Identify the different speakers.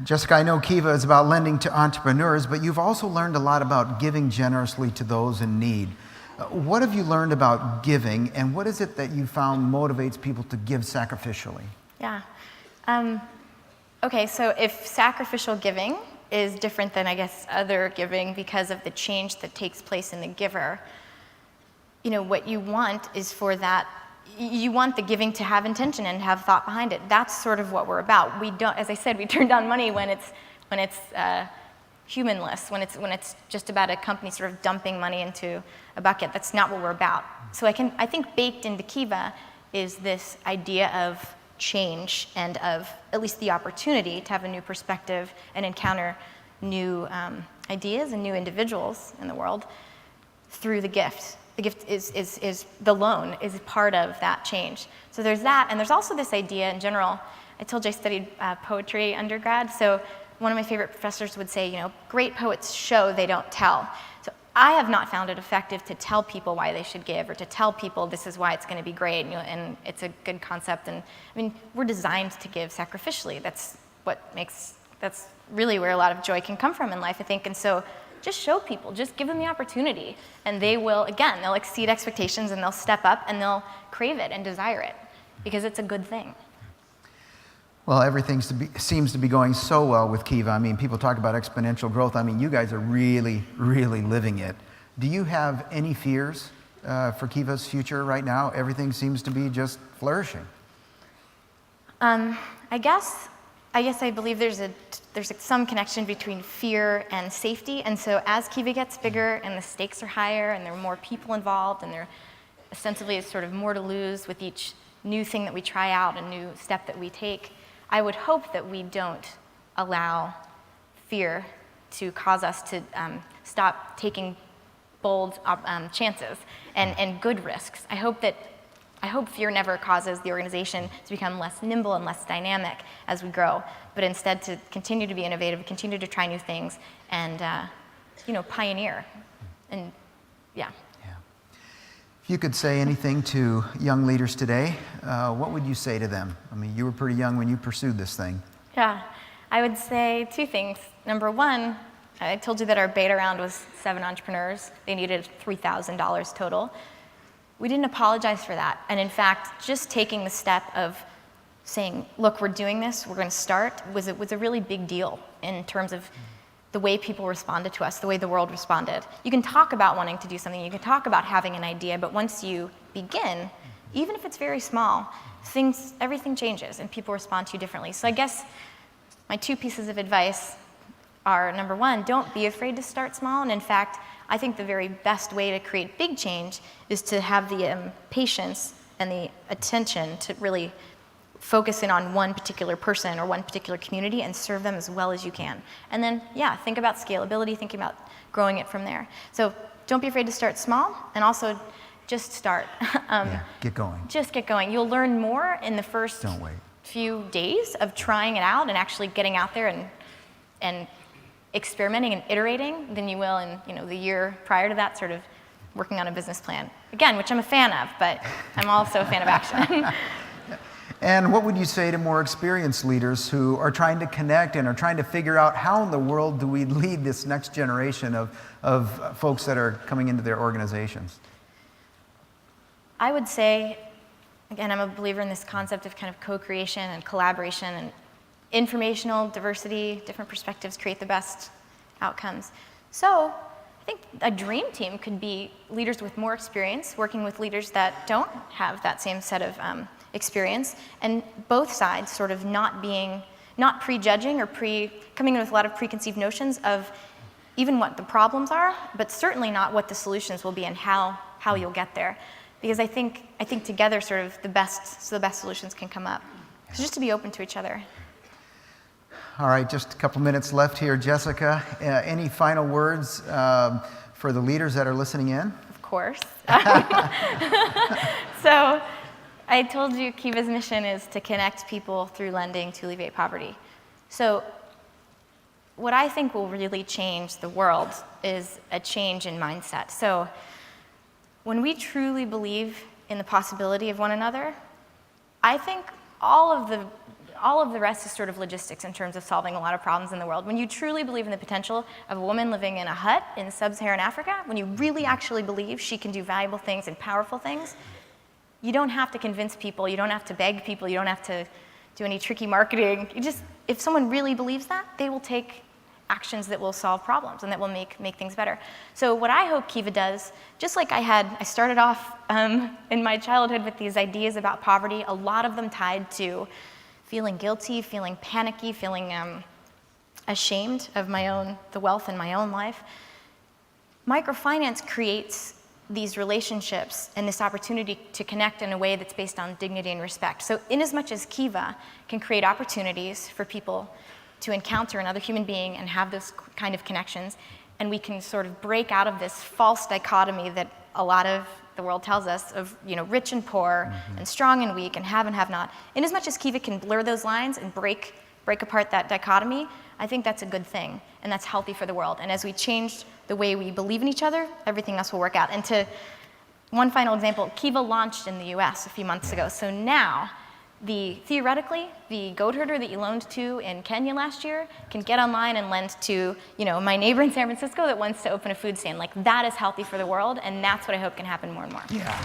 Speaker 1: Jessica, I know Kiva is about lending to entrepreneurs, but you've also learned a lot about giving generously to those in need. What have you learned about giving, and what is it that you found motivates people to give sacrificially?
Speaker 2: Yeah. Okay, so if sacrificial giving is different than, I guess, other giving because of the change that takes place in the giver, you know, what you want is for that, you want the giving to have intention and have thought behind it. That's sort of what we're about. We don't, as I said, we turn down money when it's humanless, when it's just about a company sort of dumping money into a bucket. That's not what we're about. So I think baked into Kiva is this idea of change and of at least the opportunity to have a new perspective and encounter new ideas and new individuals in the world through the gift. The gift is the loan is part of that change. So there's that, and there's also this idea in general. I told you I studied poetry undergrad, so one of my favorite professors would say, you know, great poets show, they don't tell. So I have not found it effective to tell people why they should give or to tell people this is why it's going to be great, you know, and it's a good concept. And I mean, we're designed to give sacrificially. That's really where a lot of joy can come from in life, I think. And so just show people, just give them the opportunity, and they will, again, they'll exceed expectations and they'll step up and they'll crave it and desire it because it's a good thing.
Speaker 1: Well, everything seems to be going so well with Kiva. I mean, people talk about exponential growth. I mean, you guys are really, really living it. Do you have any fears for Kiva's future right now? Everything seems to be just flourishing.
Speaker 2: I guess I believe there's some connection between fear and safety, and so as Kiva gets bigger and the stakes are higher and there are more people involved and there ostensibly is sort of more to lose with each new thing that we try out, a new step that we take, I would hope that we don't allow fear to cause us to stop taking bold chances and good risks. I hope fear never causes the organization to become less nimble and less dynamic as we grow, but instead to continue to be innovative, continue to try new things, and pioneer. And yeah.
Speaker 1: If you could say anything to young leaders today, what would you say to them? I mean, you were pretty young when you pursued this thing.
Speaker 2: Yeah, I would say two things. Number one, I told you that our beta round was 7 entrepreneurs. They needed $3,000 total. We didn't apologize for that. And in fact, just taking the step of saying, look, we're doing this, we're going to start, was a really big deal in terms of the way people responded to us, the way the world responded. You can talk about wanting to do something, you can talk about having an idea, but once you begin, even if it's very small, everything changes and people respond to you differently. So I guess my 2 pieces of advice are, number one, don't be afraid to start small. And in fact, I think the very best way to create big change is to have the patience and the attention to really focus in on one particular person or one particular community and serve them as well as you can. And then, think about scalability, thinking about growing it from there. So don't be afraid to start small, and also just start.
Speaker 1: Get going.
Speaker 2: Just get going. You'll learn more in the first few days of trying it out and actually getting out there and experimenting and iterating than you will in the year prior to that, sort of working on a business plan. Again, which I'm a fan of, but I'm also a fan of action.
Speaker 1: And what would you say to more experienced leaders who are trying to connect and are trying to figure out how in the world do we lead this next generation of folks that are coming into their organizations?
Speaker 2: I would say, again, I'm a believer in this concept of kind of co-creation and collaboration and informational diversity, different perspectives create the best outcomes. So I think a dream team could be leaders with more experience, working with leaders that don't have that same set of experience, and both sides sort of not prejudging or coming in with a lot of preconceived notions of even what the problems are, but certainly not what the solutions will be and how you'll get there. Because I think together sort of the best solutions can come up. So just to be open to each other.
Speaker 1: All right, just a couple minutes left here. Jessica, any final words for the leaders that are listening in?
Speaker 2: Of course. So I told you Kiva's mission is to connect people through lending to alleviate poverty. So what I think will really change the world is a change in mindset. So when we truly believe in the possibility of one another, I think all all of the rest is sort of logistics in terms of solving a lot of problems in the world. When you truly believe in the potential of a woman living in a hut in sub-Saharan Africa, when you really actually believe she can do valuable things and powerful things, you don't have to convince people, you don't have to beg people, you don't have to do any tricky marketing. If someone really believes that, they will take actions that will solve problems and that will make things better. So what I hope Kiva does, just like I started off in my childhood with these ideas about poverty, a lot of them tied to feeling guilty, feeling panicky, feeling ashamed of the wealth in my own life. Microfinance creates these relationships and this opportunity to connect in a way that's based on dignity and respect. So inasmuch as Kiva can create opportunities for people to encounter another human being and have those kind of connections, and we can sort of break out of this false dichotomy that a lot of the world tells us of, rich and poor, and strong and weak, and have not. Inasmuch as Kiva can blur those lines and break apart that dichotomy, I think that's a good thing, and that's healthy for the world. And as we change the way we believe in each other, everything else will work out. And one final example, Kiva launched in the US a few months ago, so now theoretically, the goat herder that you loaned to in Kenya last year can get online and lend to, my neighbor in San Francisco that wants to open a food stand. Like, that is healthy for the world, and that's what I hope can happen more and more.
Speaker 1: Yeah.